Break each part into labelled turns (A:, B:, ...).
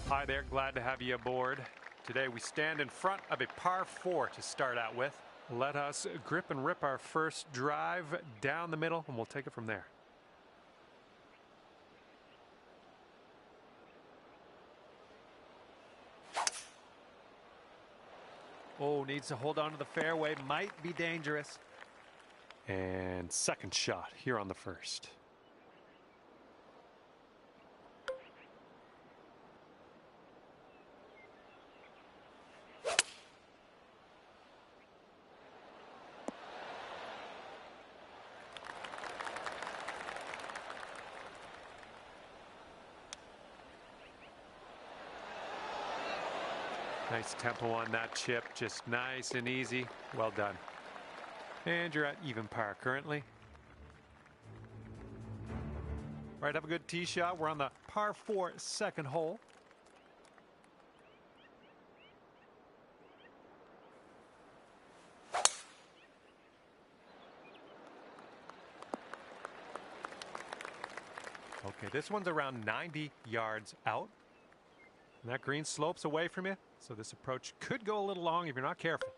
A: Hi there, glad to have you aboard. Today we stand in front of a par 4 to start out with. Let us grip and rip our first drive down the middle, and we'll take it from there. Oh, needs to hold on to the fairway, might be dangerous. And second shot here on the first. Nice tempo on that chip, just nice and easy. Well done. And you're at even par currently. All right, have a good tee shot. We're on the par 4 second hole. Okay, this one's around 90 yards out. And that green slopes away from you, so this approach could go a little long if you're not careful.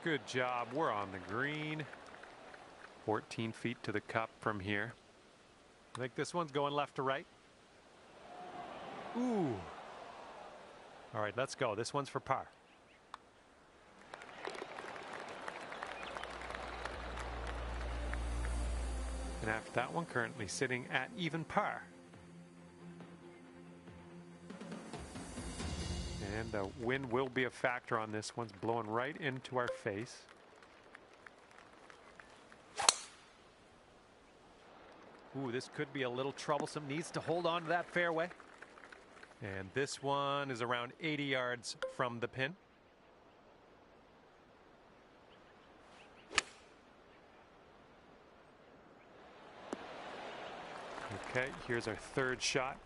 A: Good job. We're on the green. 14 feet to the cup from here. I think this one's going left to right. Ooh. All right, let's go. This one's for par. And after that one, currently sitting at even par. And the wind will be a factor on this. One's blowing right into our face. Ooh, this could be a little troublesome. Needs to hold on to that fairway. And this one is around 80 yards from the pin. Okay, here's our third shot.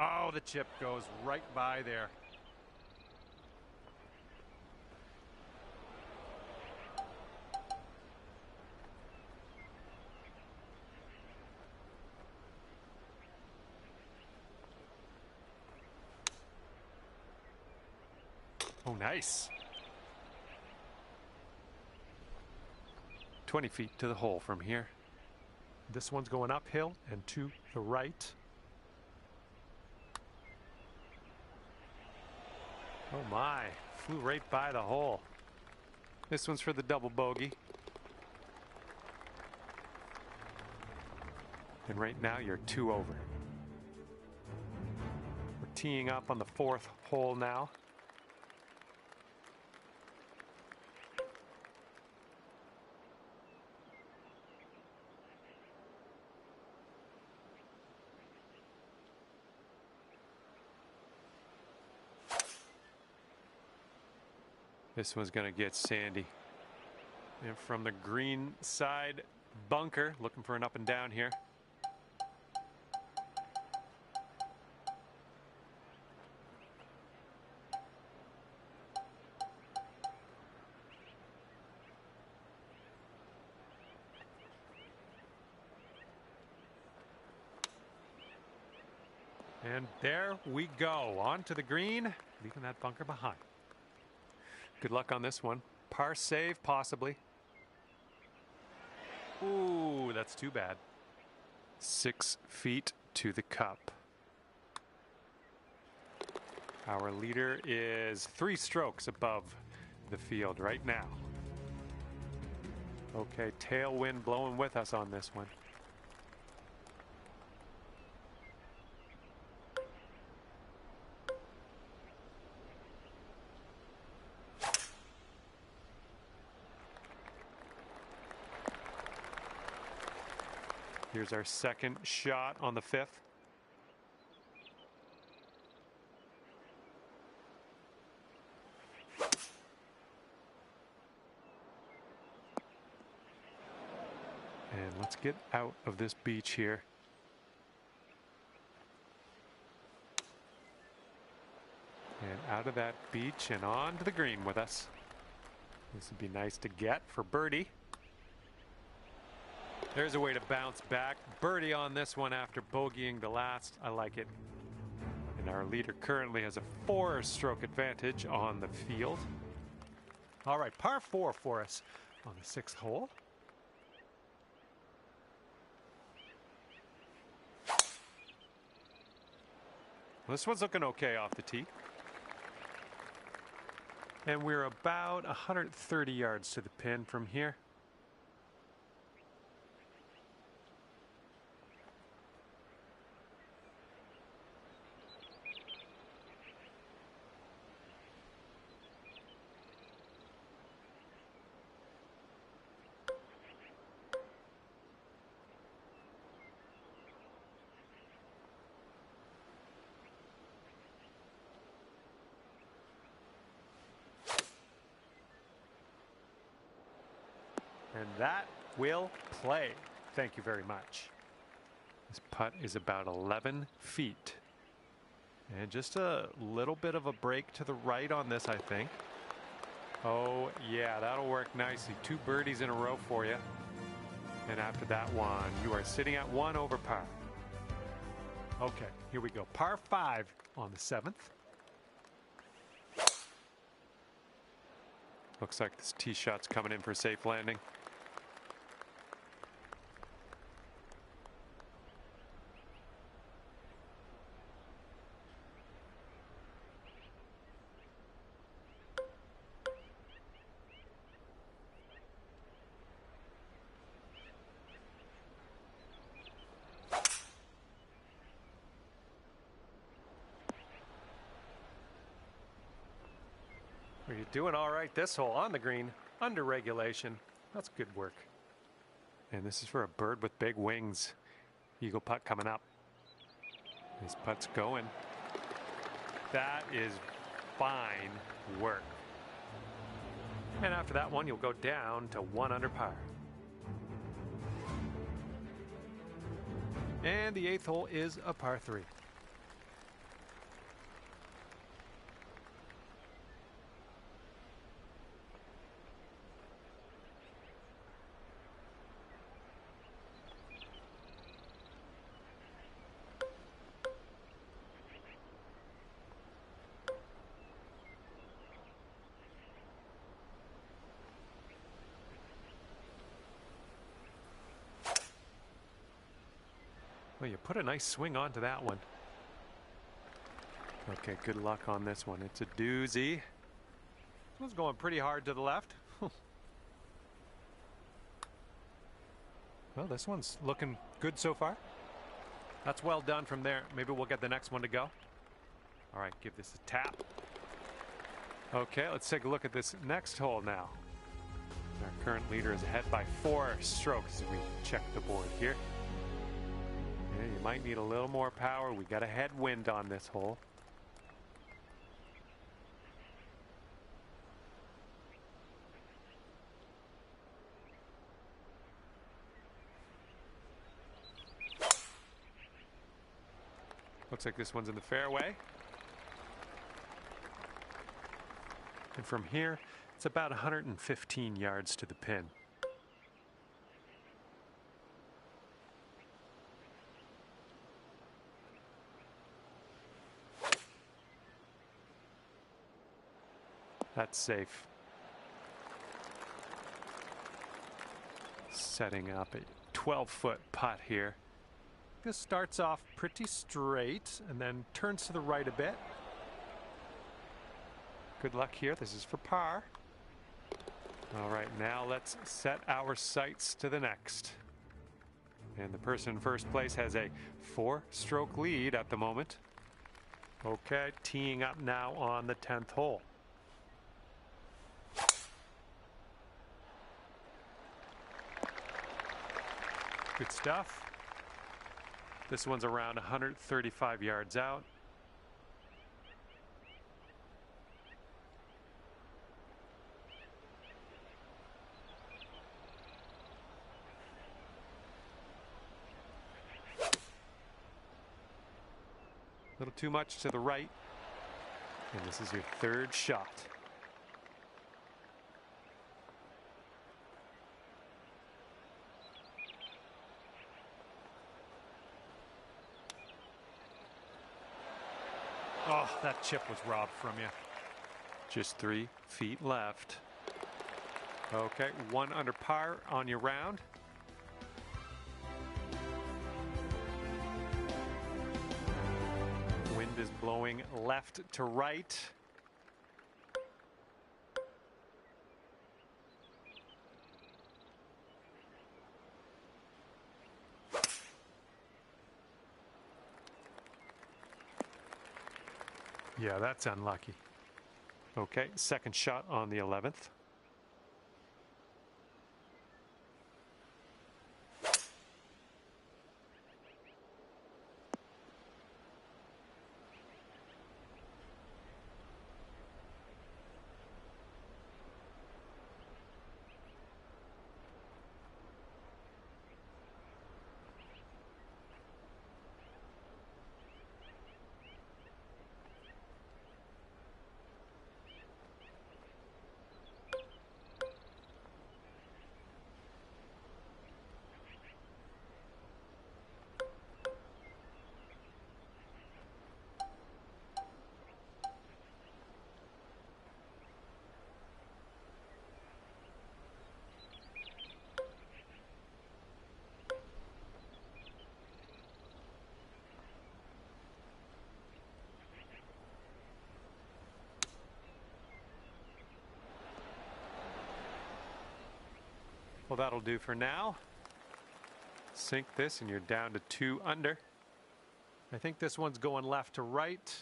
A: Oh, the chip goes right by there. Oh, nice. 20 feet to the hole from here. This one's going uphill and to the right. Oh my, flew right by the hole. This one's for the double bogey. And right now you're 2 over. We're teeing up on the 4th hole now. This one's going to get sandy. And from the green side bunker, looking for an up and down here. And there we go, onto the green, leaving that bunker behind. Good luck on this one. Par save, possibly. Ooh, that's too bad. 6 feet to the cup. Our leader is 3 strokes above the field right now. Okay, tailwind blowing with us on this one. Here's our second shot on the 5th. And Let's get out of this beach here. And out of that beach and onto the green with us. This would be nice to get for birdie. There's a way to bounce back. Birdie on this one after bogeying the last. I like it. And our leader currently has a 4-stroke advantage on the field. All right, par 4 for us on the 6th hole. This one's looking okay off the tee. And we're about 130 yards to the pin from here. And that will play. Thank you very much. This putt is about 11 feet. And just a little bit of a break to the right on this, I think. Oh, yeah, that'll work nicely. 2 birdies in a row for you. And after that one, you are sitting at 1 over par. Okay, here we go. Par 5 on the 7th. Looks like this tee shot's coming in for a safe landing. Well, you're doing all right this hole on the green, under regulation. That's good work. And this is for a bird with big wings. Eagle putt coming up. This putt's going. That is fine work. And after that one, you'll go down to 1 under par. And the 8th hole is a par 3. Well, you put a nice swing onto that one. Okay, good luck on this one. It's a doozy. This one's going pretty hard to the left. Well, this one's looking good so far. That's well done from there. Maybe we'll get the next one to go. All right, give this a tap. Okay, let's take a look at this next hole now. Our current leader is ahead by 4 strokes as we check the board here. Yeah, you might need a little more power. We got a headwind on this hole. Looks like this one's in the fairway. And from here, it's about 115 yards to the pin. That's safe. Setting up a 12-foot putt here. This starts off pretty straight and then turns to the right a bit. Good luck here. This is for par. All right, now let's set our sights to the next. And the person in first place has a 4-stroke lead at the moment. Okay, teeing up now on the 10th hole. Good stuff. This one's around 135 yards out. A little too much to the right. And this is your third shot. Oh, that chip was robbed from you. Just 3 feet left. Okay, 1 under par on your round. Wind is blowing left to right. Yeah, that's unlucky. Okay, second shot on the 11th. Well, that'll do for now. Sink this and you're down to 2 under. I think this one's going left to right.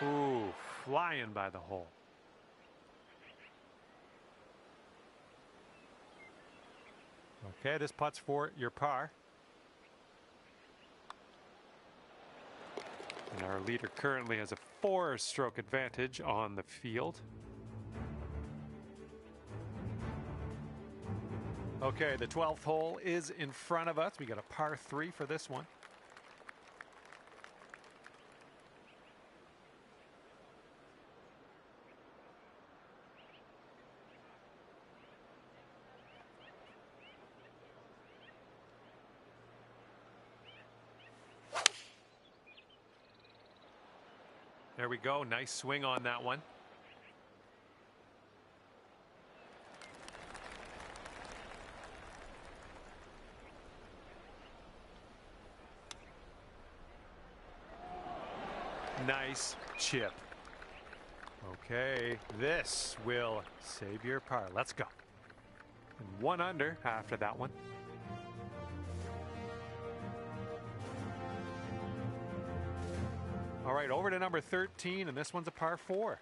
A: Ooh, flying by the hole. Okay, this putt's for your par. And our leader currently has a 4-stroke advantage on the field. Okay, the 12th hole is in front of us. We got a par 3 for this one. There we go. Nice swing on that one. Nice chip. Okay, this will save your par. Let's go. And 1 under after that one. All right, over to number 13, and this one's a par 4.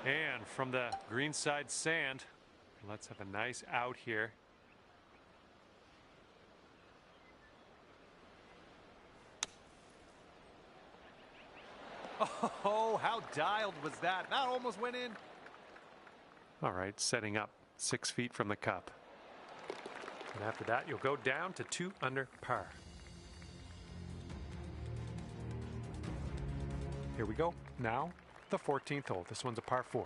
A: And from the greenside sand, let's have a nice out here. Oh, how dialed was that? That almost went in. All right, setting up 6 feet from the cup. And after that, you'll go down to 2 under par. Here we go. Now, the 14th hole. This one's a par 4.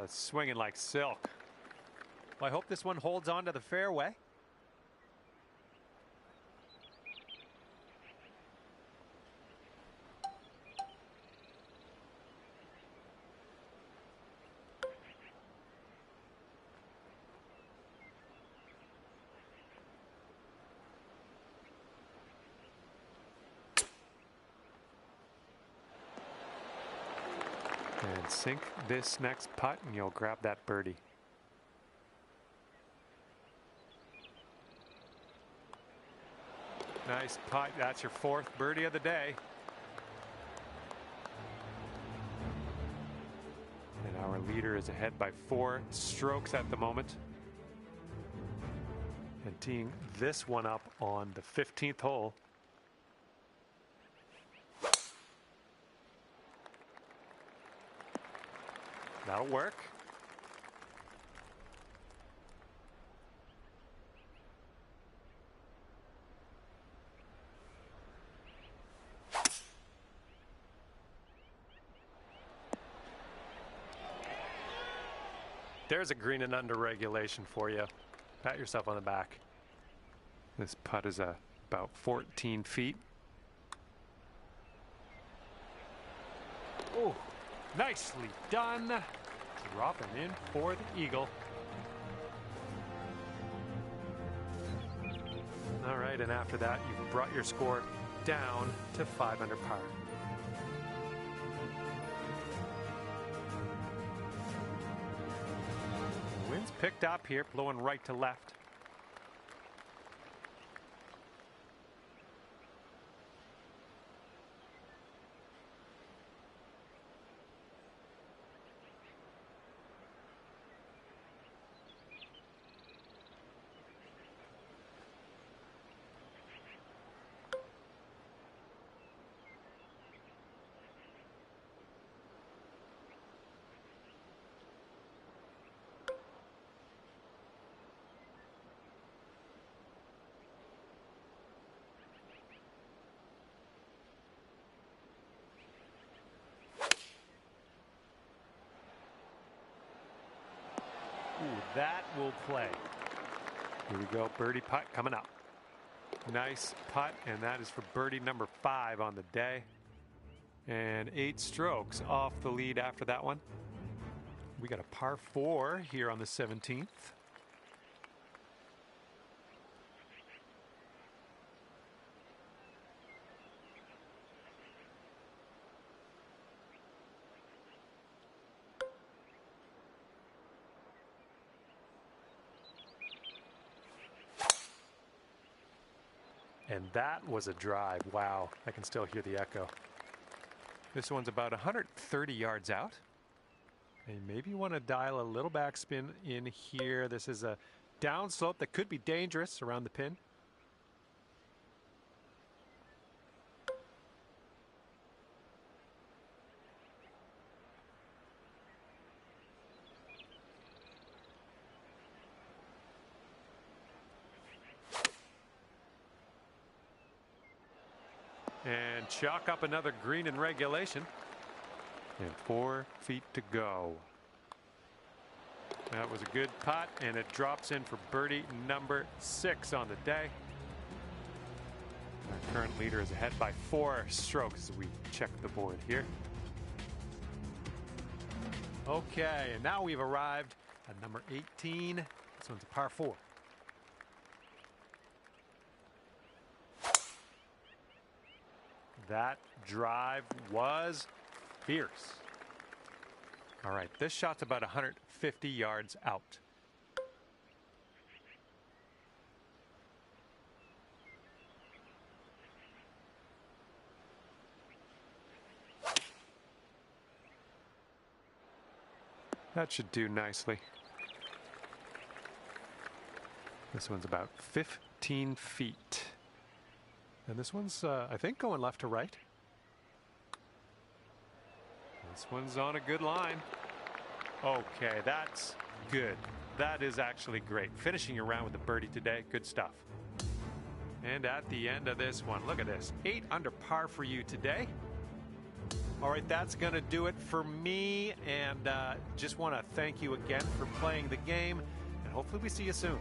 A: Swinging like silk. Well, I hope this one holds on to the fairway. And sink this next putt and you'll grab that birdie. Nice putt. That's your 4th birdie of the day. And our leader is ahead by 4 strokes at the moment. And teeing this one up on the 15th hole. That'll work. There's a green and under regulation for you. Pat yourself on the back. This putt is about 14 feet. Oh, nicely done. Dropping in for the eagle. All right, and after that, you've brought your score down to 5 under par. Wind's picked up here, blowing right to left. Ooh, that will play. Here we go, birdie putt coming up. Nice putt, and that is for birdie number 5 on the day. And 8 strokes off the lead after that one. We got a par 4 here on the 17th. And that was a drive. Wow, I can still hear the echo. This one's about 130 yards out. And maybe you want to dial a little backspin in here. This is a downslope that could be dangerous around the pin. And chalk up another green in regulation. And 4 feet to go. That was a good putt, and it drops in for birdie number 6 on the day. Our current leader is ahead by 4 strokes as we check the board here. Okay, and now we've arrived at number 18. This one's a par 4. That drive was fierce. All right, this shot's about 150 yards out. That should do nicely. This one's about 15 feet. And this one's, I think, going left to right. This one's on a good line. Okay, that's good. That is actually great. Finishing your round with a birdie today. Good stuff. And at the end of this one, look at this. 8 under par for you today. All right, that's going to do it for me. And just want to thank you again for playing the game. And hopefully we see you soon.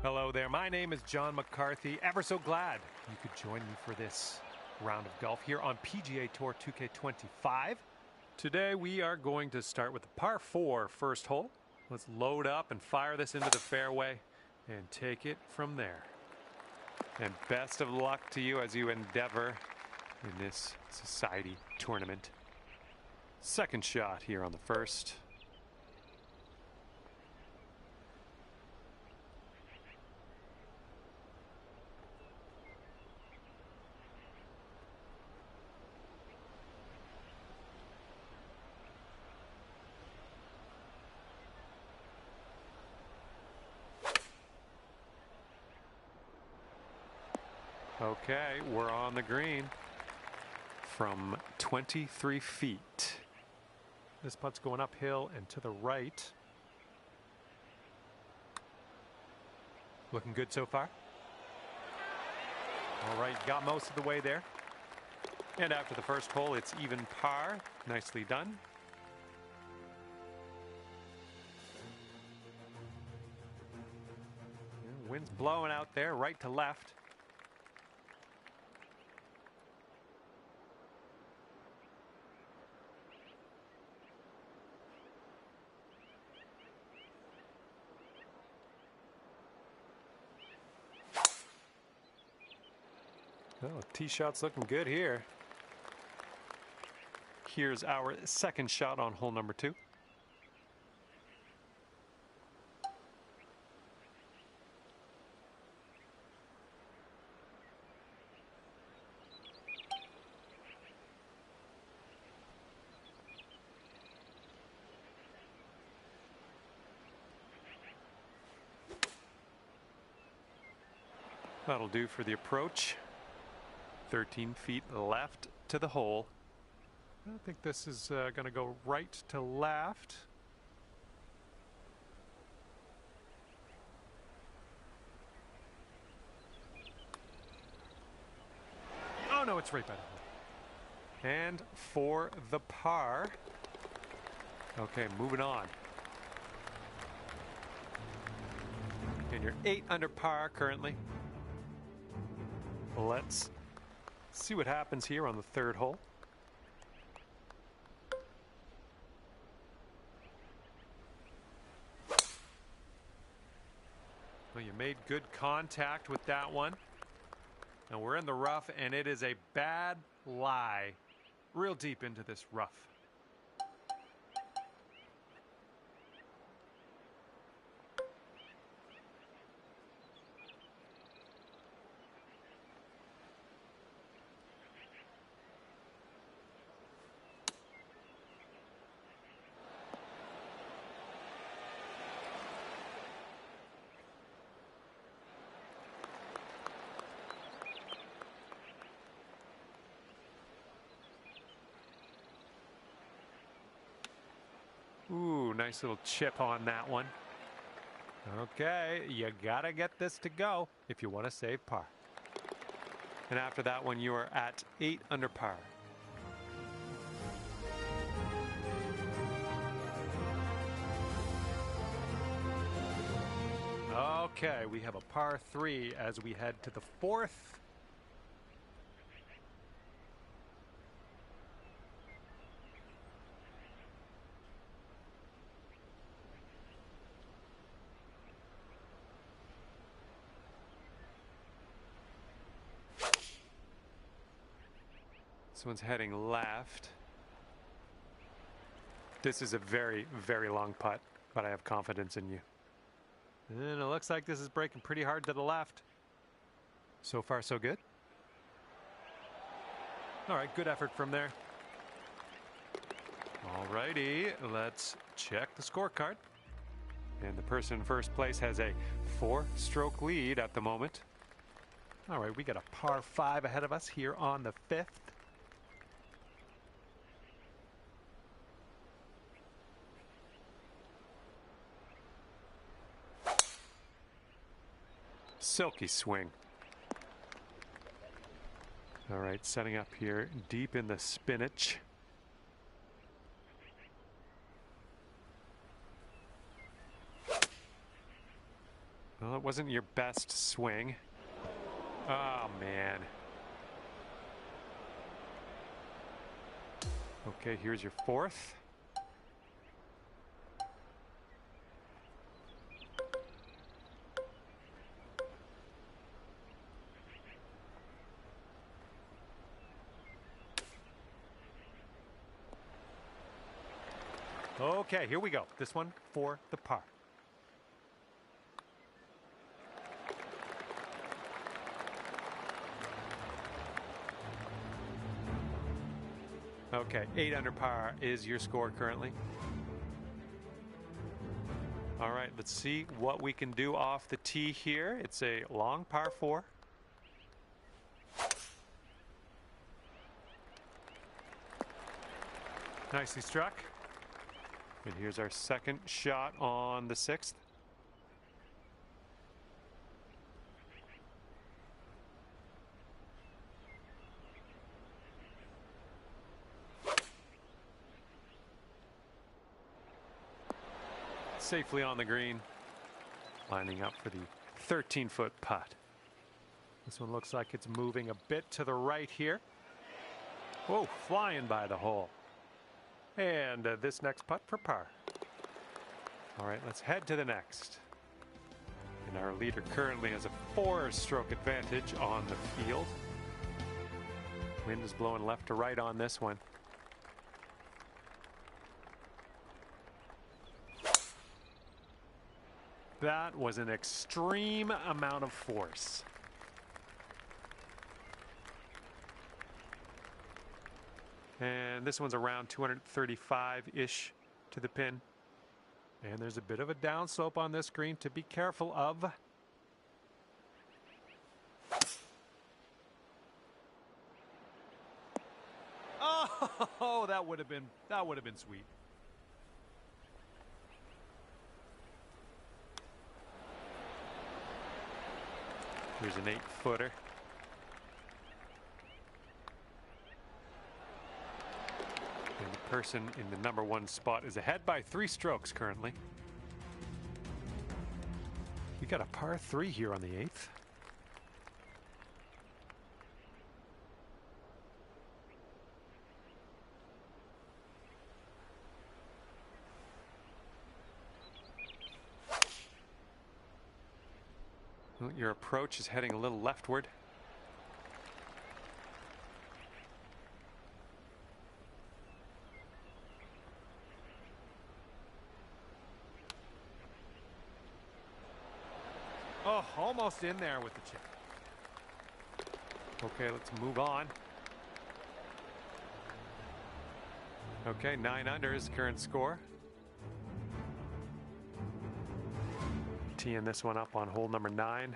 A: Hello there, my name is John McCarthy. Ever so glad you could join me for this round of golf here on PGA Tour 2K25. Today we are going to start with the par 4 first hole. Let's load up and fire this into the fairway and take it from there. And best of luck to you as you endeavor in this society tournament. Second shot here on the first. Okay, we're on the green from 23 feet. This putt's going uphill and to the right. Looking good so far. All right, got most of the way there. And after the first hole, it's even par. Nicely done. Wind's blowing out there, right to left. Oh, tee shot's looking good here. Here's our second shot on hole number 2. That'll do for the approach. 13 feet left to the hole. I think this is going to go right to left. Oh no, it's right by the hole. And for the par. Okay, moving on. And you're 8 under par currently. Let's see what happens here on the third hole. Well, you made good contact with that one. And we're in the rough, and it is a bad lie. Real deep into this rough. Ooh, nice little chip on that one. Okay, you gotta get this to go if you want to save par. And after that one, you are at 8 under par. Okay, we have a par 3 as we head to the fourth. This one's heading left. This is a very, very long putt, but I have confidence in you. And it looks like this is breaking pretty hard to the left. So far, so good. All right, good effort from there. All righty, let's check the scorecard. And the person in first place has a 4-stroke lead at the moment. All right, we got a par 5 ahead of us here on the 5th. Silky swing. All right, setting up here deep in the spinach. Well, it wasn't your best swing. Oh, man. Okay, here's your fourth. Okay, here we go. This one for the par. Okay, 8 under par is your score currently. All right, let's see what we can do off the tee here. It's a long par 4. Nicely struck. And here's our second shot on the 6th. Safely on the green, lining up for the 13-foot putt. This one looks like it's moving a bit to the right here. Whoa, flying by the hole. And this next putt for par. All right, let's head to the next. And our leader currently has a 4-stroke advantage on the field. Wind is blowing left to right on this one. That was an extreme amount of force. And this one's around 235-ish to the pin. And there's a bit of a downslope on this green to be careful of. Oh, that would have been sweet. Here's an 8-footer. And the person in the number 1 spot is ahead by 3 strokes currently. We got a par 3 here on the 8th. Well, your approach is heading a little leftward. Oh, almost in there with the chip. Okay, let's move on. Okay, 9 under is current score. Teeing this one up on hole number 9.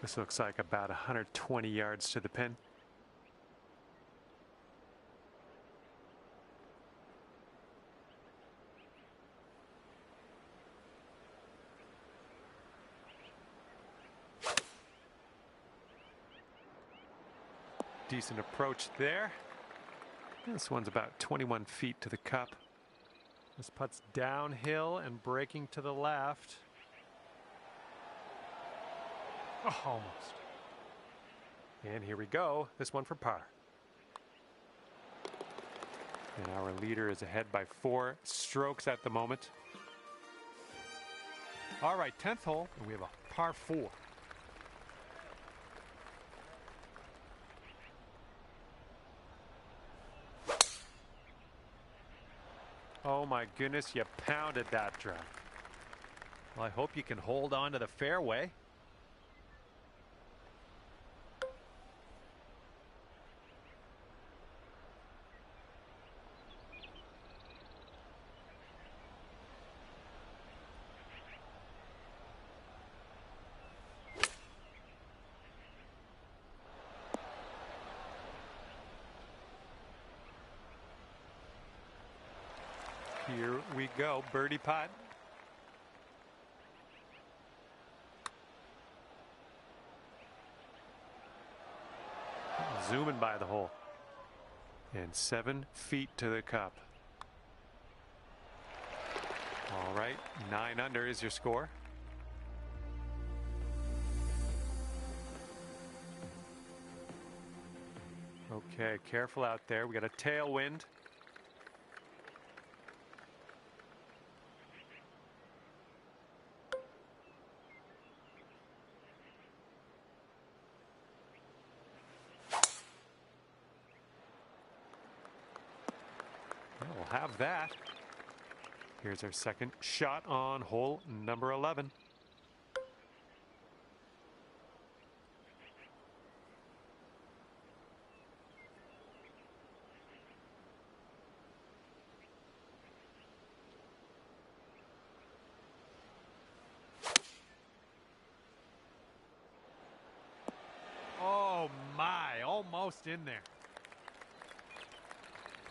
A: This looks like about 120 yards to the pin. Decent approach there. This one's about 21 feet to the cup. This putt's downhill and breaking to the left. Oh, almost. And here we go. This one for par. And our leader is ahead by 4 strokes at the moment. All right, 10th hole, and we have a par 4. Oh my goodness, you pounded that drive. Well, I hope you can hold on to the fairway. Here we go, birdie putt. zooming by the hole. And 7 feet to the cup. All right, 9 under is your score. Okay, careful out there. We got a tailwind. We'll have that. Here's our second shot on hole number 11. Oh my, almost in there.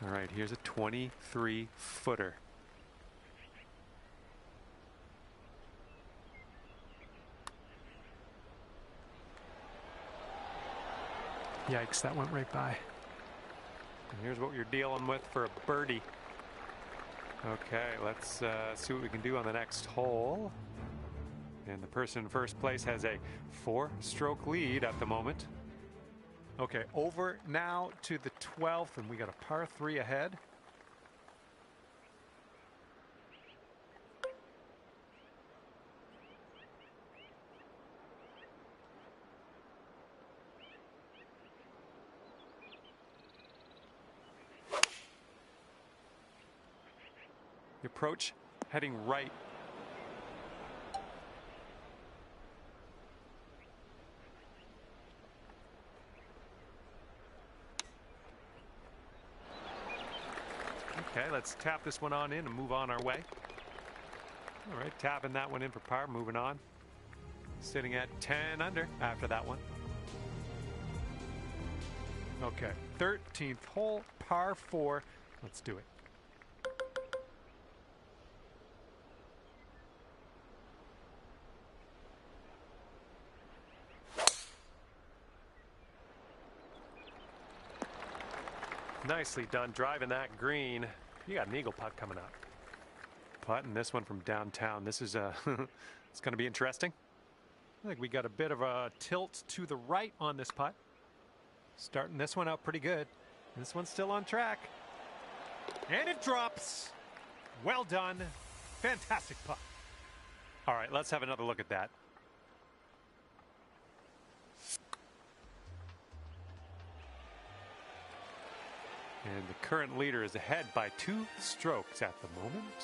A: All right, here's a 23-footer.
B: Yikes, that went right by.
A: And here's what you're dealing with for a birdie. Okay, let's see what we can do on the next hole. And the person in first place has a 4-stroke lead at the moment. Okay, over now to the 12th, and we got a par 3 ahead. The approach heading right. Okay, let's tap this one on in and move on our way. All right, tapping that one in for par, moving on. Sitting at 10 under after that one. Okay, 13th hole, par 4. Let's do it. Nicely done driving that green. You got an eagle putt coming up. Putting this one from downtown. This is it's going to be interesting. I think we got a bit of a tilt to the right on this putt. Starting this one out pretty good. This one's still on track. And it drops. Well done. Fantastic putt. All right, let's have another look at that. And the current leader is ahead by 2 strokes at the moment.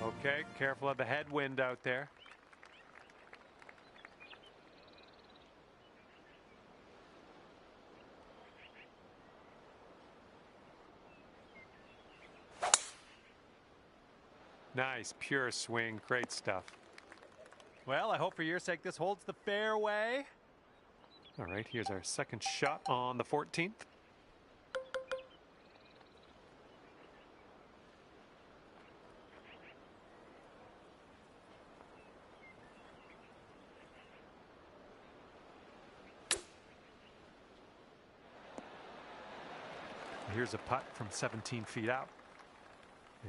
A: Okay, careful of the headwind out there. Nice, pure swing, great stuff. Well, I hope for your sake this holds the fairway. All right, here's our second shot on the 14th. Here's a putt from 17 feet out.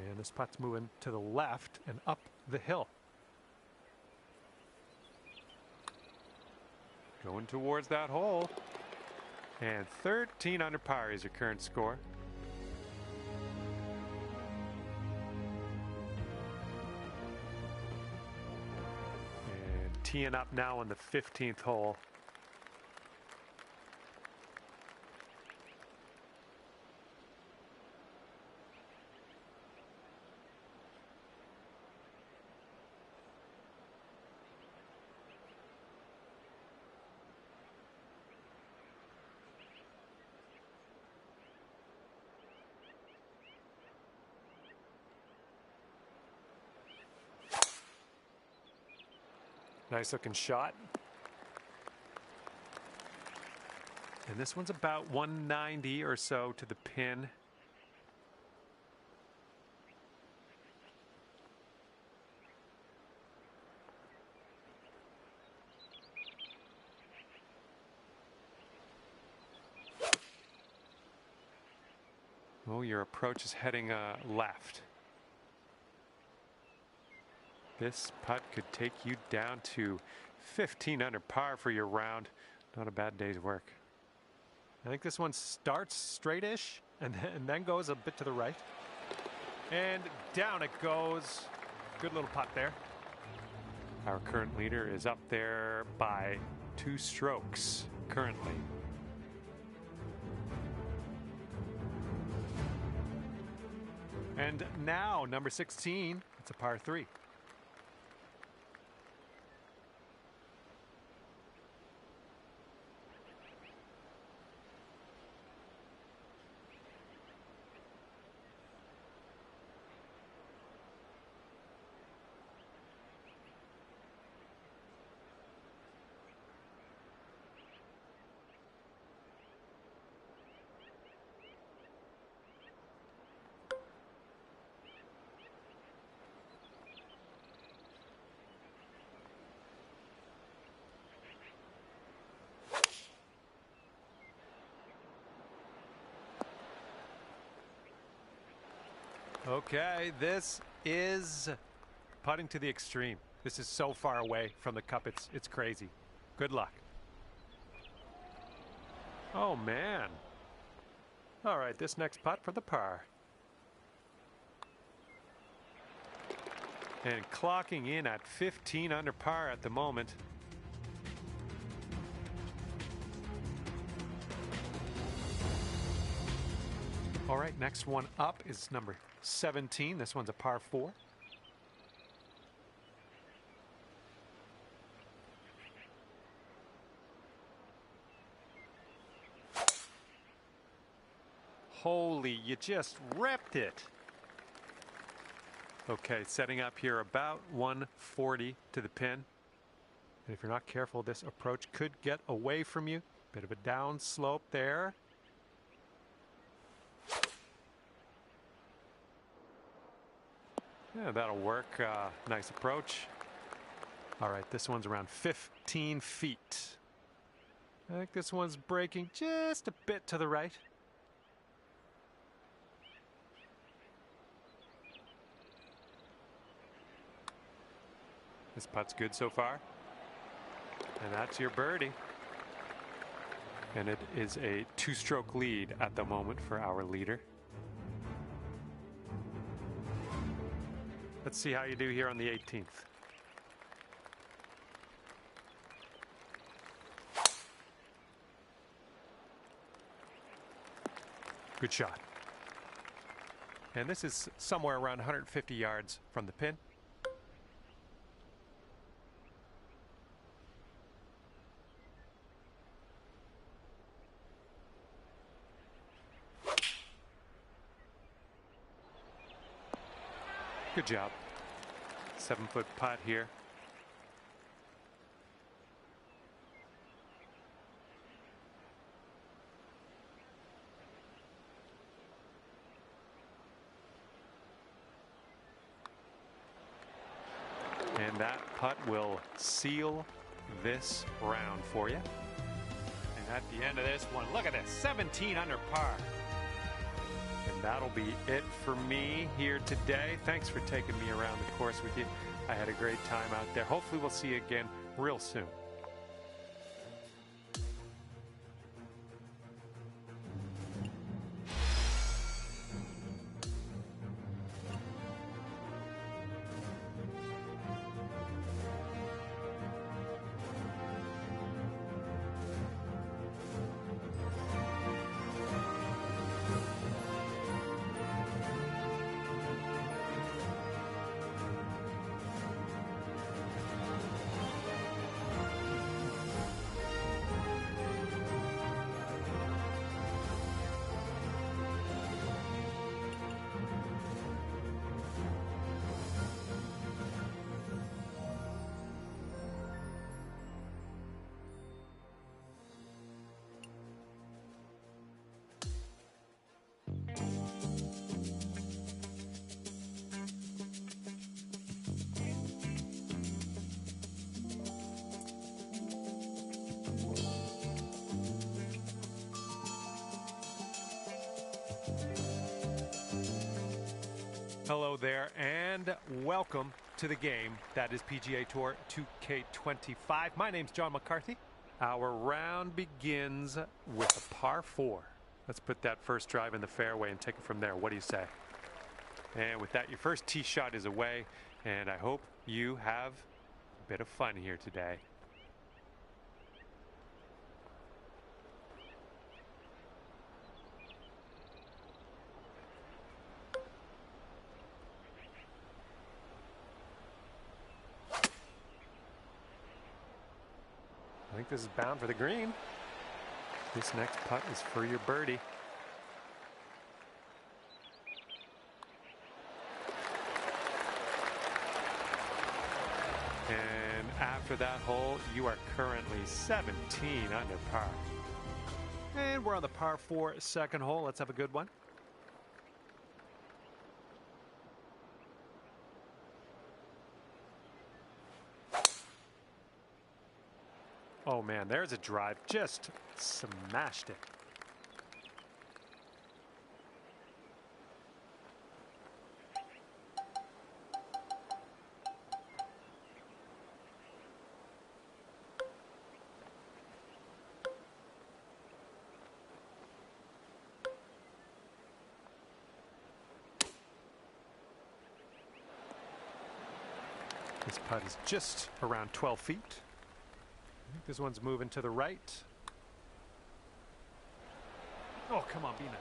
A: And this putt's moving to the left and up the hill. Going towards that hole. And 13 under par is your current score. And teeing up now on the 15th hole. Nice looking shot. And this one's about 190 or so to the pin. Oh, your approach is heading left. This putt could take you down to 15 under par for your round. Not a bad day's work. I think this one starts straight-ish and then goes a bit to the right. And down it goes. Good little putt there. Our current leader is up there by 2 strokes currently. And now number 16, it's a par 3. Okay, this is putting to the extreme. This is so far away from the cup, it's crazy. Good luck. Oh man. All right, this next putt for the par. And clocking in at 15 under par at the moment. All right, next one up is number 17. This one's a par 4. Holy, you just ripped it. Okay, setting up here about 140 to the pin. And if you're not careful, this approach could get away from you. Bit of a down slope there. Yeah, that'll work. Nice approach. All right, this one's around 15 feet. I think this one's breaking just a bit to the right. This putt's good so far. And that's your birdie. And it is a 2-stroke lead at the moment for our leader. Let's see how you do here on the 18th. Good shot. And this is somewhere around 150 yards from the pin. Good job. 7-foot putt here. And that putt will seal this round for you. And at the end of this one, look at this, 17 under par. And that'll be it for me here today. Thanks for taking me around the course with you. I had a great time out there. Hopefully we'll see you again real soon. there, and welcome to the game that is PGA Tour 2K25. My name's John McCarthy. Our round begins with a par 4. Let's put that first drive in the fairway and take it from there. What do you say? And with that, your first tee shot is away, and I hope you have a bit of fun here today. I think this is bound for the green. This next putt is for your birdie. And after that hole, you are currently 17 under par. And we're on the par 4 second hole. Let's have a good one. Oh man, there's a drive. Just smashed it. This putt is just around 12 feet. I think this one's moving to the right. Oh, come on, be nice.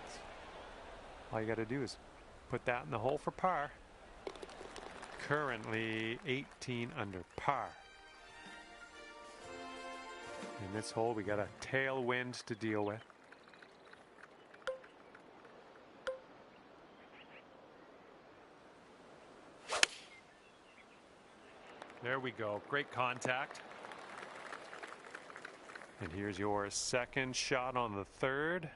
A: All you got to do is put that in the hole for par. Currently 18 under par. In this hole, we got a tailwind to deal with. There we go. Great contact. And here's your second shot on the third.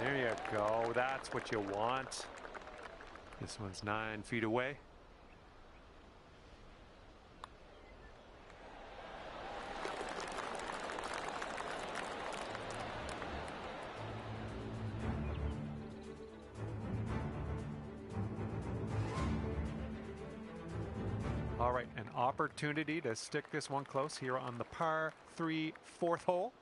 A: There you go. That's what you want. This one's 9 feet away. All right, an opportunity to stick this one close here on the par 3 fourth hole.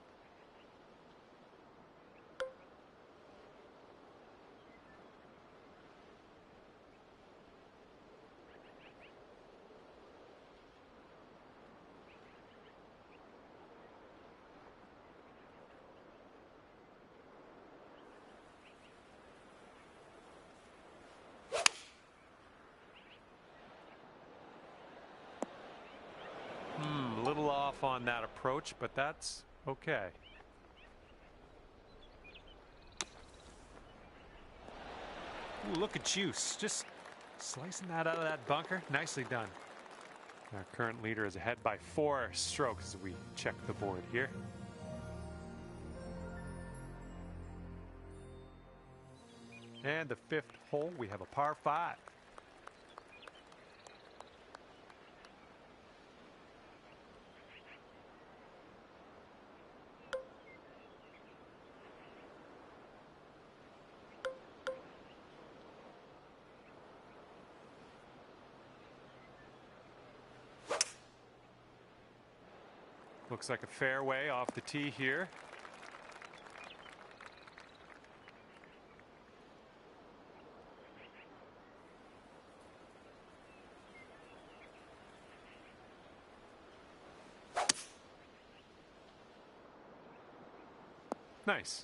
A: A little off on that approach, but that's okay. Ooh, look at you, just slicing that out of that bunker. Nicely done. Our current leader is ahead by 4 strokes as we check the board here. And the 5th hole, we have a par 5. Looks like a fairway off the tee here. Nice.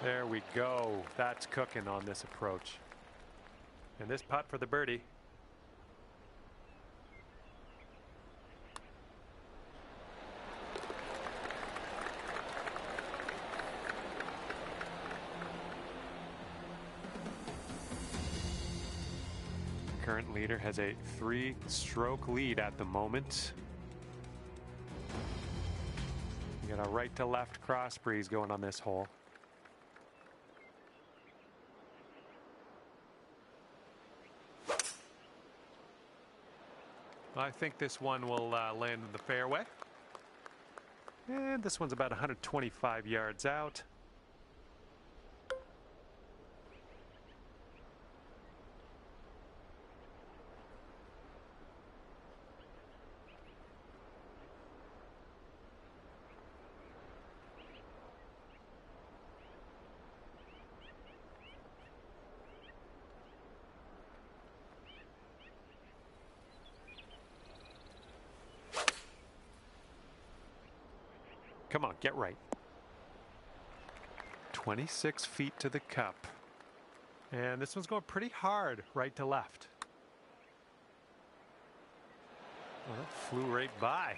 A: There we go. That's cooking on this approach. And this putt for the birdie. Current leader has a 3-stroke lead at the moment. You got a right to left cross breeze going on this hole. I think this one will land in the fairway. And this one's about 125 yards out. Come on, get right. 26 feet to the cup. And this one's going pretty hard right to left. Well, that flew right by.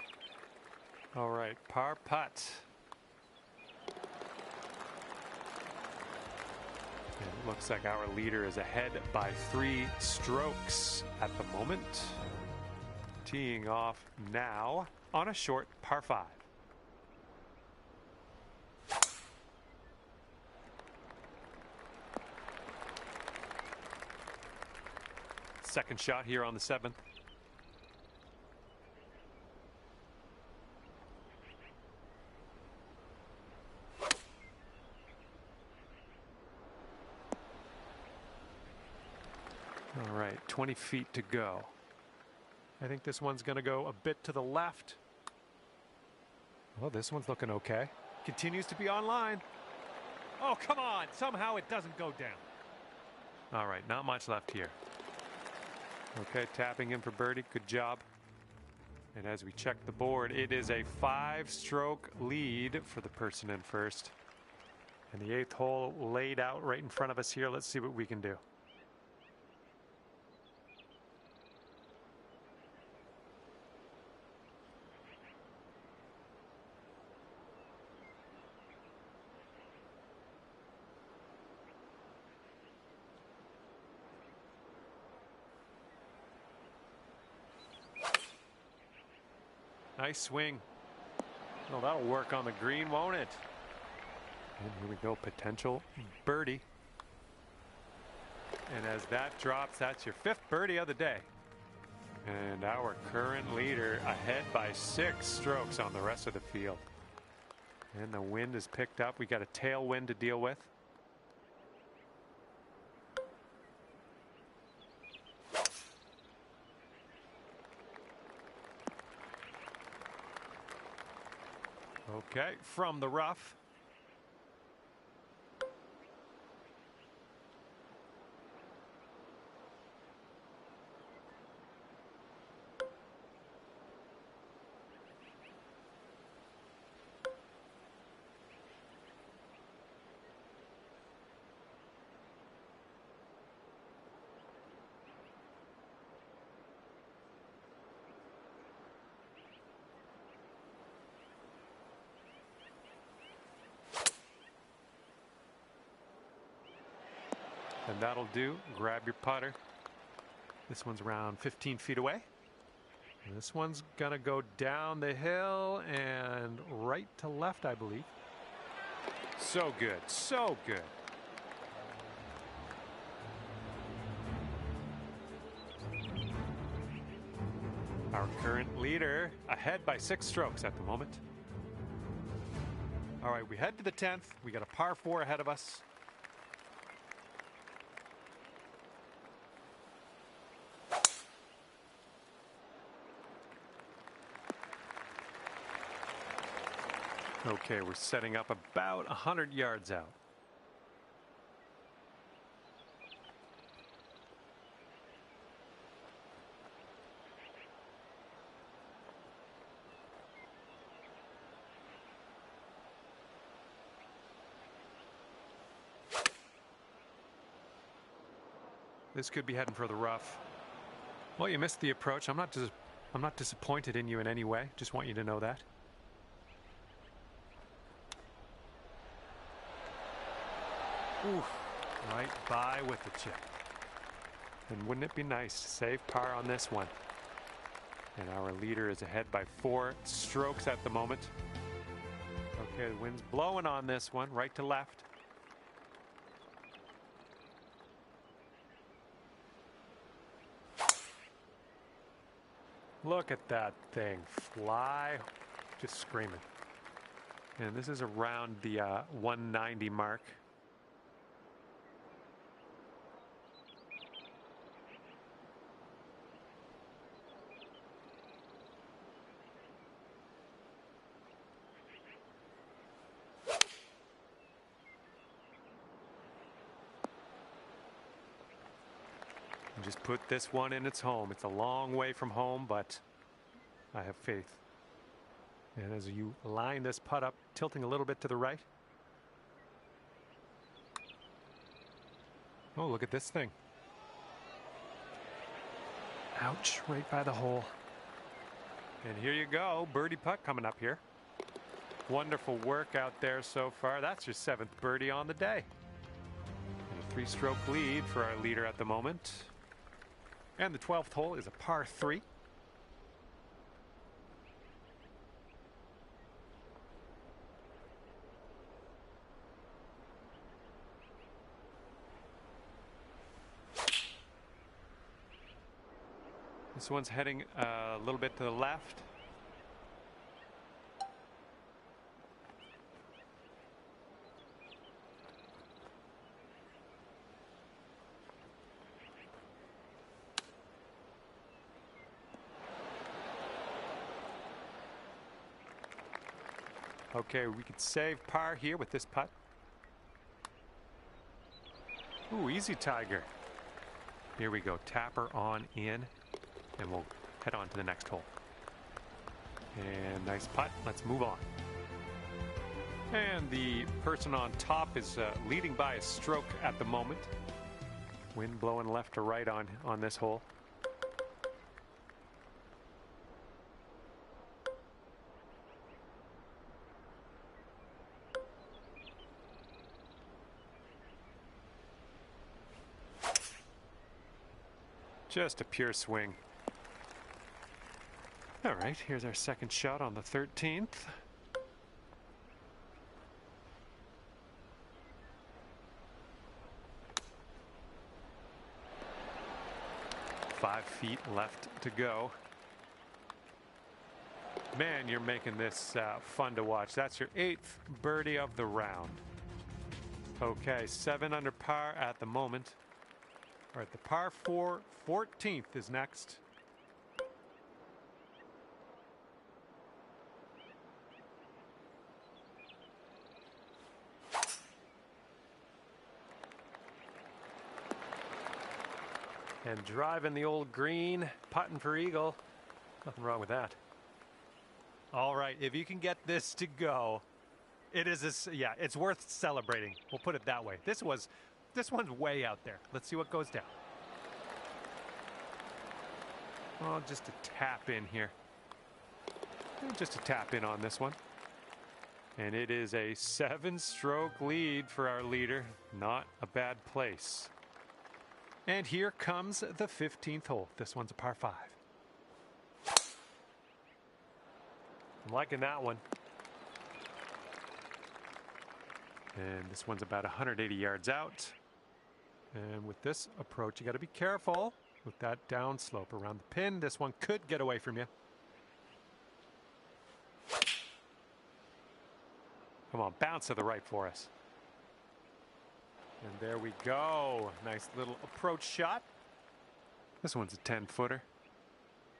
A: All right, par putt. And it looks like our leader is ahead by 3 strokes at the moment. Teeing off now on a short par 5. Second shot here on the 7th. All right, 20 feet to go. I think this one's going to go a bit to the left. Well, this one's looking okay. Continues to be online. Oh, come on. Somehow it doesn't go down. All right, not much left here. Okay, tapping in for birdie. Good job. And as we check the board, it is a 5-stroke lead for the person in first. And the 8th hole laid out right in front of us here. Let's see what we can do. Nice swing. Well, that'll work on the green, won't it? And here we go, potential birdie. And as that drops, that's your 5th birdie of the day. And our current leader ahead by 6 strokes on the rest of the field. And the wind is picked up. We got a tailwind to deal with. Okay, from the rough. And that'll do. Grab your putter. This one's around 15 feet away. And this one's going to go down the hill and right to left, I believe. So good. So good. Our current leader ahead by 6 strokes at the moment. All right, we head to the 10th. We got a par 4 ahead of us. Okay, we're setting up about 100 yards out. this could be heading for the rough.
B: Well, you missed the approach. I'm not disappointed in you in any way. Just want you to know that.
A: Ooh, right by with the chip.
B: And wouldn't it be nice to save par on this one? And our leader is ahead by 4 strokes at the moment.
A: Okay, the wind's blowing on this one, right to left.
B: Look at that thing fly, just screaming.
A: And this is around the 190 mark. And just put this one in its home. It's a long way from home, but I have faith. And as you line this putt up, tilting a little bit to the right.
B: Oh, look at this thing. Ouch, right by the hole.
A: And here you go, birdie putt coming up here. Wonderful work out there so far. That's your 7th birdie on the day. And a 3-stroke lead for our leader at the moment. And the 12th hole is a par 3. This one's heading a little bit to the left. Okay, we could save par here with this putt. Ooh, easy Tiger. Here we go, tapper on in, and we'll head on to the next hole. And nice putt, let's move on. And the person on top is leading by a stroke at the moment. Wind blowing left to right on this hole. Just a pure swing. All right, here's our second shot on the 13th. Five feet left to go. Man, you're making this fun to watch. That's your 8th birdie of the round. Okay, 7 under par at the moment. All right, the par 4 14th is next. And driving the old green, putting for eagle. Nothing wrong with that. All right, if you can get this to go, yeah, it's worth celebrating. We'll put it that way. This one's way out there. Let's see what goes down. Oh, just a tap in here. Just a tap in on this one. And it is a 7-stroke lead for our leader. Not a bad place. And here comes the 15th hole. This one's a par 5. I'm liking that one. And this one's about 180 yards out. And with this approach, you got to be careful with that downslope around the pin. This one could get away from you. Come on, bounce to the right for us. And there we go. Nice little approach shot. This one's a 10-footer.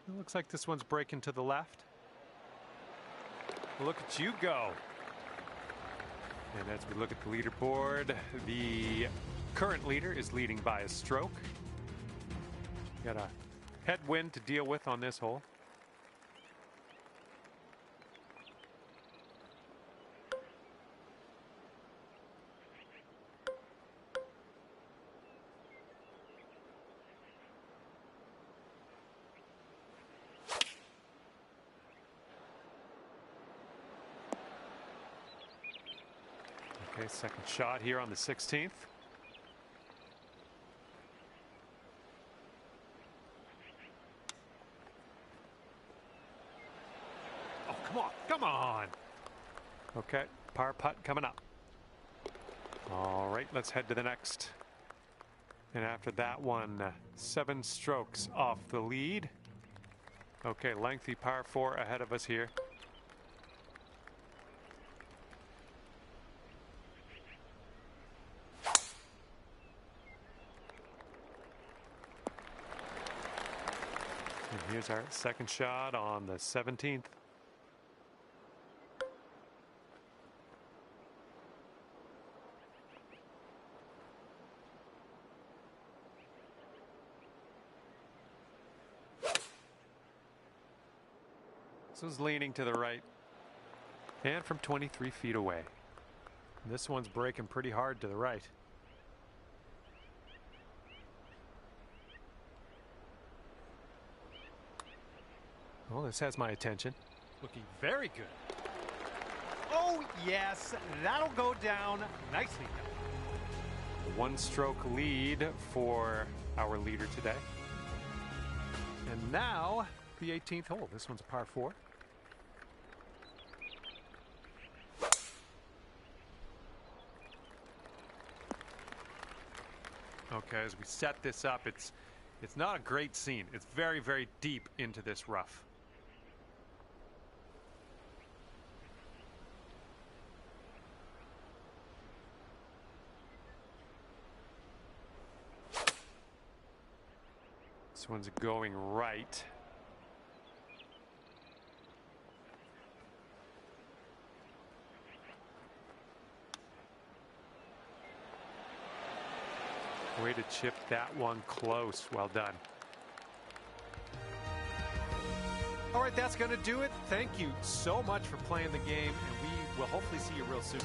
A: It looks like this one's breaking to the left. Look at you go. And as we look at the leaderboard, the current leader is leading by a stroke. Got a headwind to deal with on this hole.
B: Okay, second shot here on the 16th. Oh, come on, come on. Okay, par putt coming up. All right, let's head to the next. And after that one, 7 strokes off the lead. Okay, lengthy par 4 ahead of us here. And here's our second shot on the 17th. This one's leaning to the right and from 23 feet away. This one's breaking pretty hard to the right. Well, this has my attention.
A: Looking very good. Oh, yes, that'll go down nicely.
B: 1-stroke lead for our leader today.
A: And now the 18th hole. This one's a par 4. Okay, as we set this up, it's not a great scene. It's very, very deep into this rough.
B: This one's going right. Way to chip that one close. Well done.
A: All right, that's going to do it. Thank you so much for playing the game, and we will hopefully see you real soon.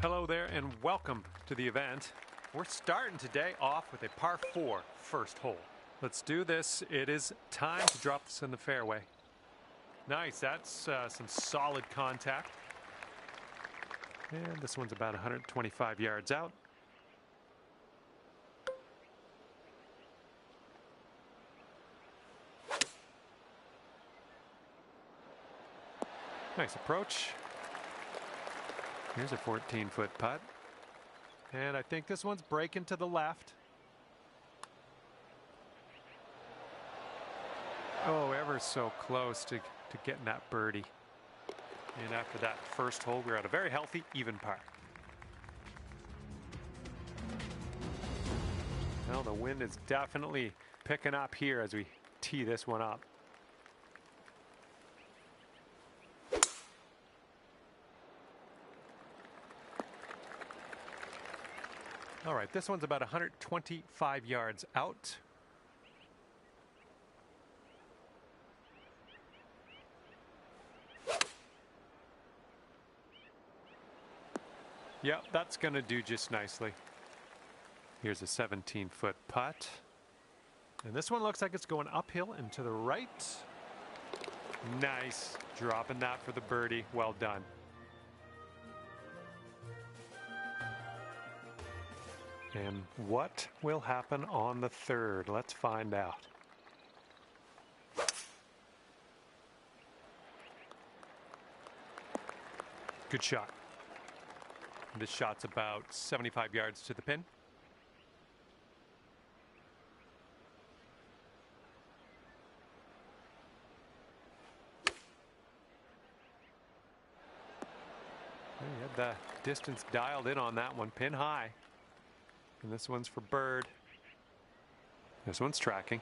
B: Hello there and welcome to the event.
A: We're starting today off with a par 4 first hole.
B: Let's do this. It is time to drop this in the fairway.
A: Nice, that's some solid contact.
B: And this one's about 125 yards out. Nice approach. Here's a 14-foot putt.
A: And I think this one's breaking to the left.
B: Oh, ever so close to getting that birdie. And after that first hole, we're at a very healthy, even par. Well, the wind is definitely picking up here as we tee this one up.
A: All right, this one's about 125 yards out.
B: Yep, that's going to do just nicely. Here's a 17-foot putt.
A: And this one looks like it's going uphill and to the right.
B: Nice. Dropping that for the birdie. Well done. And what will happen on the third? Let's find out. Good shot. This shot's about 75 yards to the pin. You had the distance dialed in on that one, pin high. And this one's for bird. This one's tracking.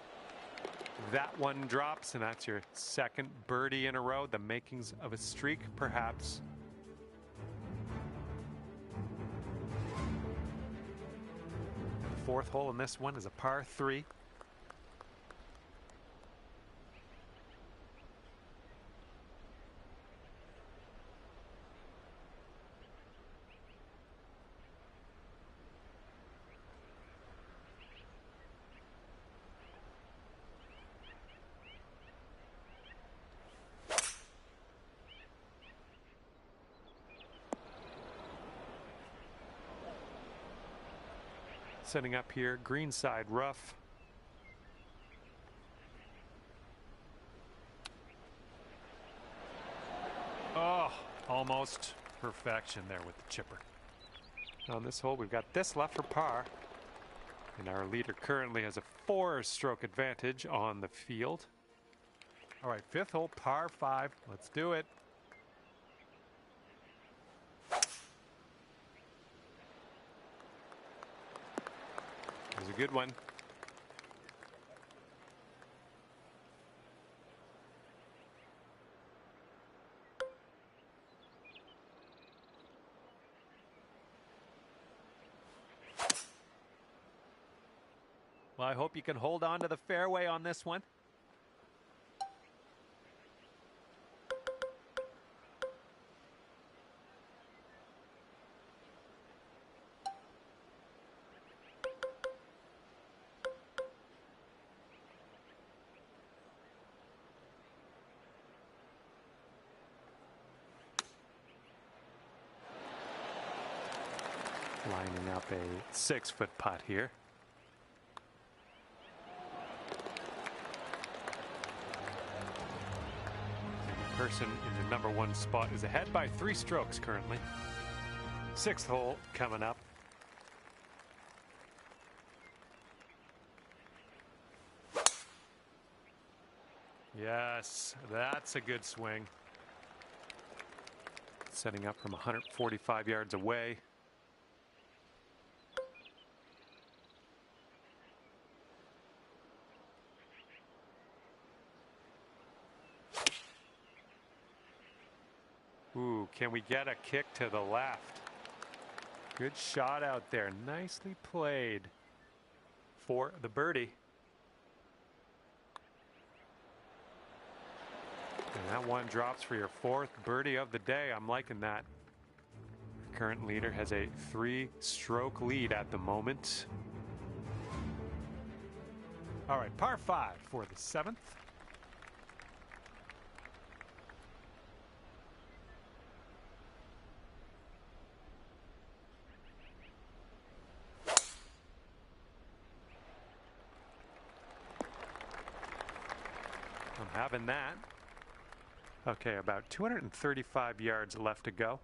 B: That one drops, and that's your second birdie in a row. The makings of a streak, perhaps. The fourth hole in this one is a par 3. Setting up here, greenside rough. Oh, almost perfection there with the chipper. On this hole, we've got this left for par. And our leader currently has a 4-stroke advantage on the field.
A: All right, fifth hole, par 5. Let's do it.
B: It was a good one.
A: Well, I hope you can hold on to the fairway on this one.
B: Lining up a 6-foot putt here. The person in the number 1 spot is ahead by 3 strokes currently. 6th hole coming up.
A: Yes, that's a good swing.
B: Setting up from 145 yards away. Ooh, can we get a kick to the left? Good shot out there. Nicely played for the birdie. And that one drops for your 4th birdie of the day. I'm liking that. The current leader has a 3-stroke lead at the moment.
A: All right, par 5 for the 7th.
B: I'm having that. Okay, about 235 yards left to go.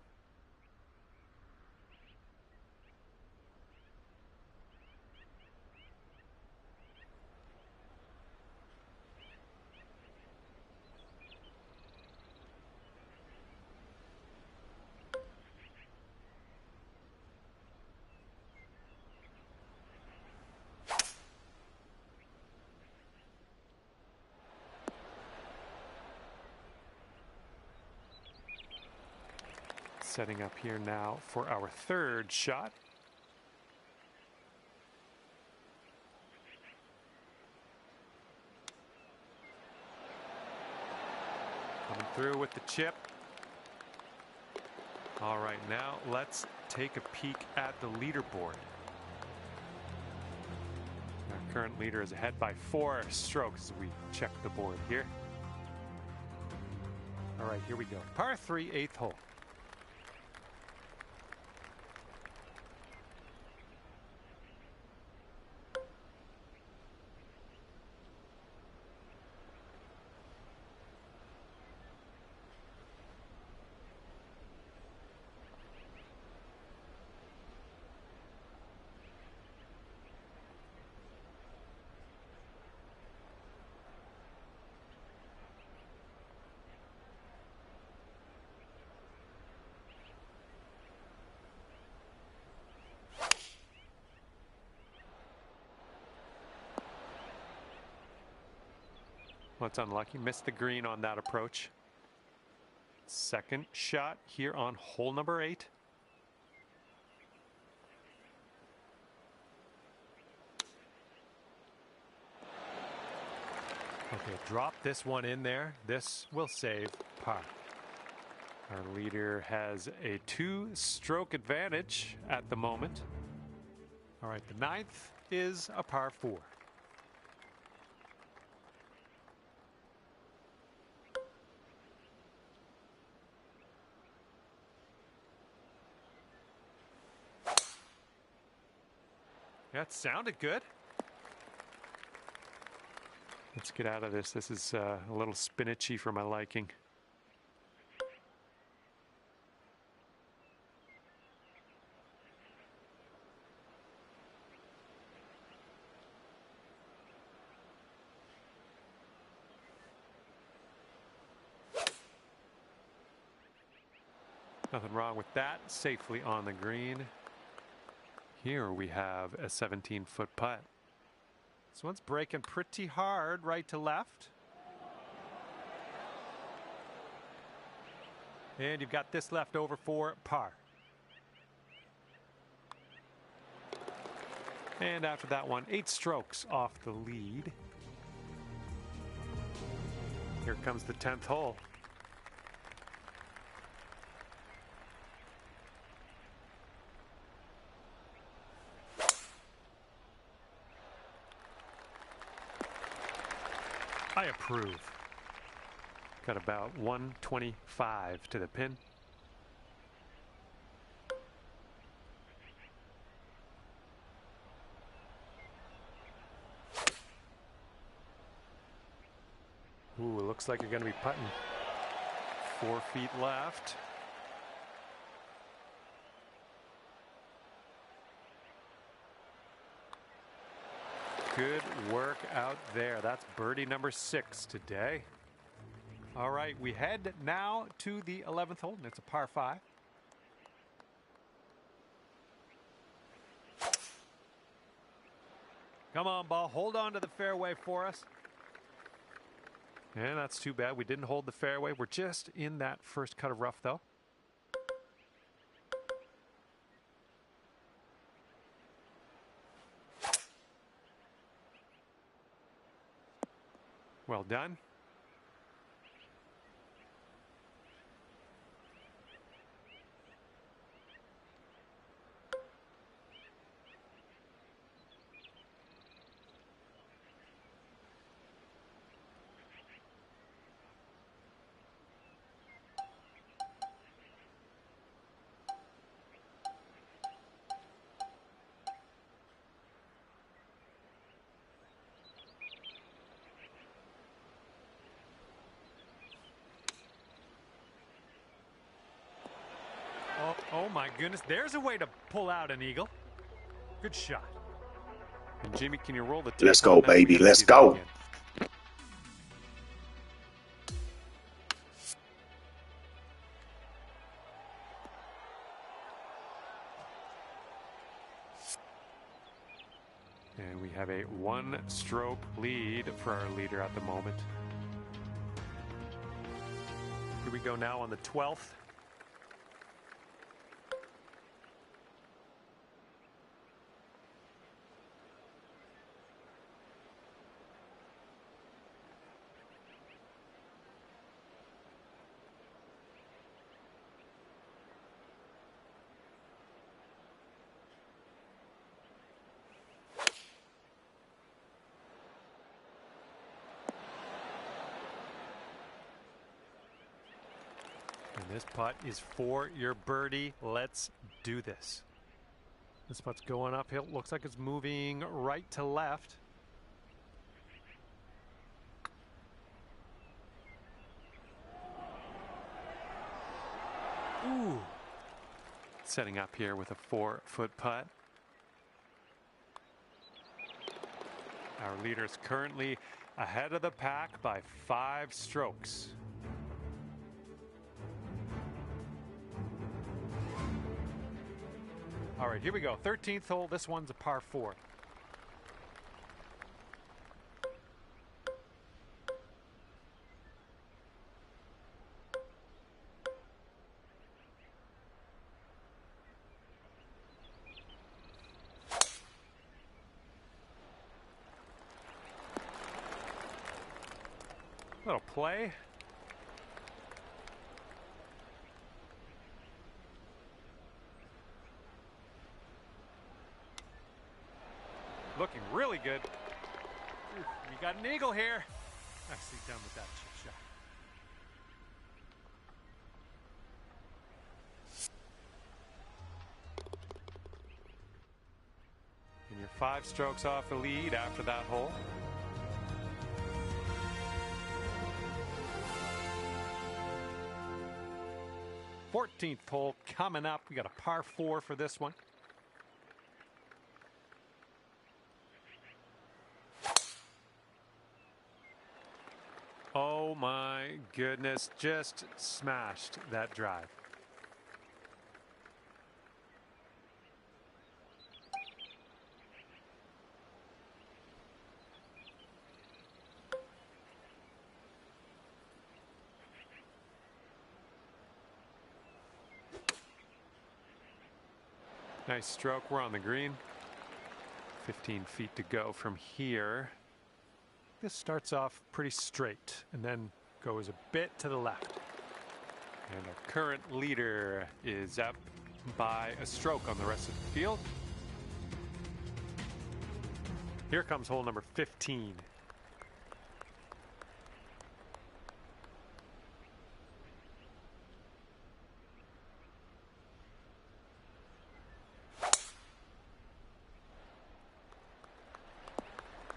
B: Setting up here now for our 3rd shot. Coming through with the chip. All right, now let's take a peek at the leaderboard. Our current leader is ahead by 4 strokes as we check the board here.
A: All right, here we go. Par 3, 8th hole.
B: Well, it's unlucky. Missed the green on that approach. Second shot here on hole number 8. Okay, drop this one in there. This will save par. Our leader has a 2-stroke advantage at the moment. All right, the 9th is a par 4. That sounded good. Let's get out of this. This is a little spinachy for my liking. Nothing wrong with that. Safely on the green. Here we have a 17-foot putt. This one's breaking pretty hard right to left. And you've got this left over for par. And after that one, 8 strokes off the lead. Here comes the 10th hole. I approve. Got about 125 to the pin. Ooh, it looks like you're going to be putting. 4 feet left. Good work out there. That's birdie number 6 today. All right, we head now to the 11th hole, and it's a par 5. Come on, ball. Hold on to the fairway for us. And that's too bad. We didn't hold the fairway. We're just in that first cut of rough, though. Well done. Oh my goodness, there's a way to pull out an eagle. Good shot. And Jimmy, can you roll the tape?
C: Let's go, baby. Let's go.
B: And we have a 1-stroke lead for our leader at the moment. Here we go now on the 12th. And this putt is for your birdie. Let's do this. This putt's going uphill. Looks like it's moving right to left. Ooh. Setting up here with a 4-foot putt. Our leader is currently ahead of the pack by 5 strokes. All right, here we go. 13th hole. This one's a par 4. Little play. Looking really good. Ooh, we got an eagle here. Nicely done with that chip shot. And you're 5 strokes off the lead after that hole. Fourteenth hole coming up. We got a par 4 for this one. Oh my goodness, just smashed that drive. Nice stroke. We're on the green. 15 feet to go from here. This starts off pretty straight and then goes a bit to the left. And our current leader is up by a stroke on the rest of the field. Here comes hole number 15.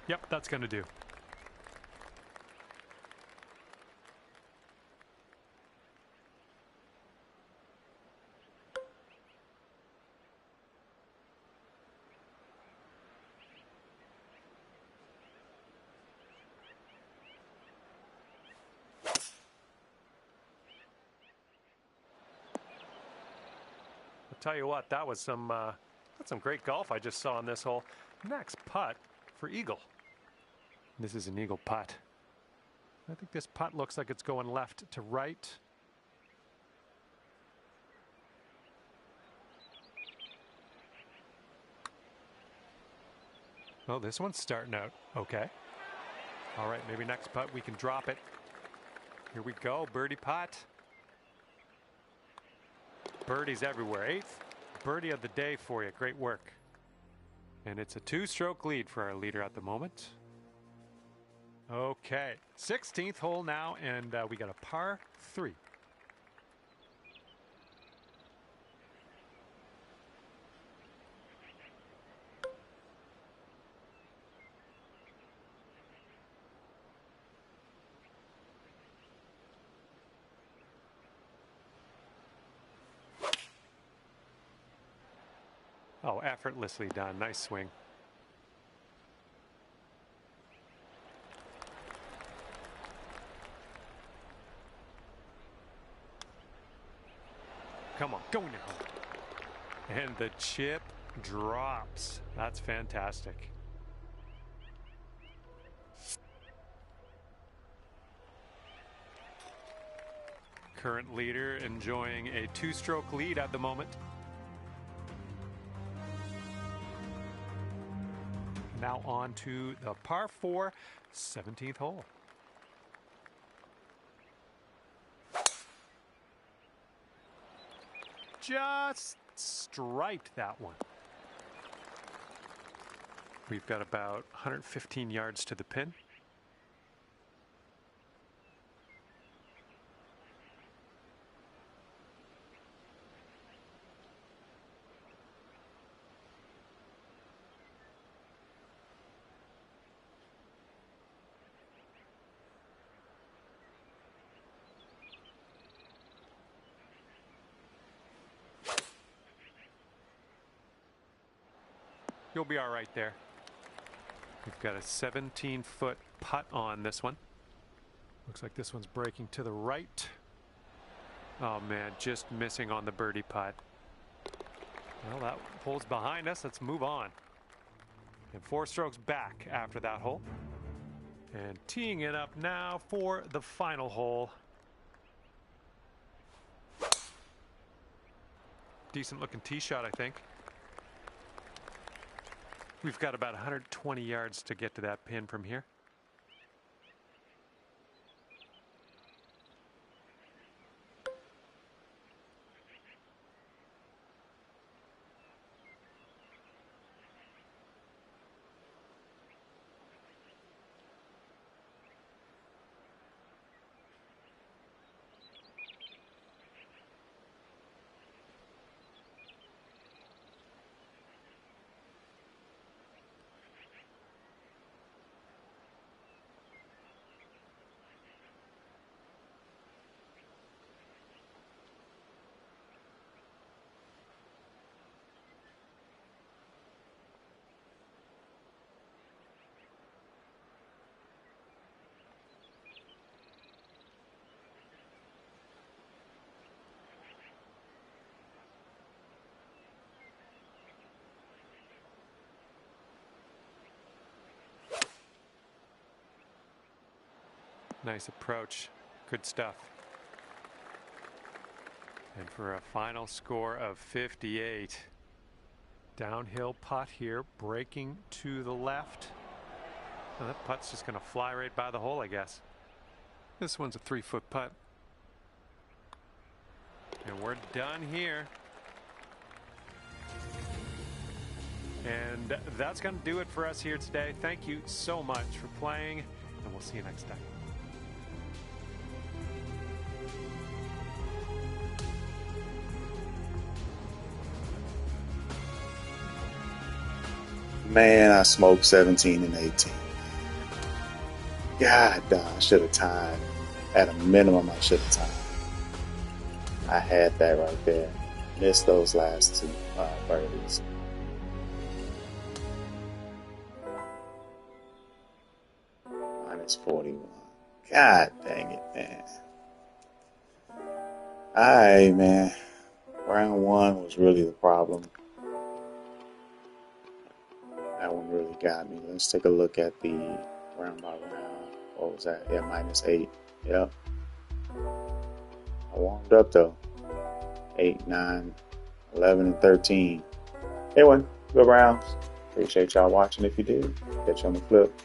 B: Yep, that's going to do. I'll tell you what, that was some great golf I just saw on this hole. Next putt for eagle. This is an eagle putt. I think this putt looks like it's going left to right. Oh, this one's starting out okay. All right, maybe next putt we can drop it. Here we go, birdie putt. Birdies everywhere. 8th birdie of the day for you. Great work. And it's a 2-stroke lead for our leader at the moment. Okay, 16th hole now, and we got a par 3. Oh, effortlessly done. Nice swing. Come on, go now. And the chip drops. That's fantastic. Current leader enjoying a 2-stroke lead at the moment. Now on to the par 4, 17th hole. Just striped that one. We've got about 115 yards to the pin. You'll be all right there. We've got a 17-foot putt on this one. Looks like this one's breaking to the right. Oh man, just missing on the birdie putt. Well, that hole's behind us. Let's move on. And 4 strokes back after that hole. And teeing it up now for the final hole. Decent looking tee shot, I think. We've got about 120 yards to get to that pin from here. Nice approach. Good stuff. And for a final score of 58.
A: Downhill putt here, breaking to the left.
B: Well, that putt's just going to fly right by the hole, I guess.
A: This one's a 3-foot putt.
B: And we're done here.
A: And that's going to do it for us here today. Thank you so much for playing, and we'll see you next time.
C: Man, I smoked 17 and 18. God damn, I should have tied. At a minimum, I should have tied. I had that right there. Missed those last two birdies. Minus 41. God dang it, man. Alright, man. Round one was really the problem. That one really got me. Let's take a look at the round by round. What was that? Yeah, minus 8. Yep. I warmed up though. 8, 9, 11, and 13. Anyway, good rounds. Appreciate y'all watching if you did. Catch you on the flip.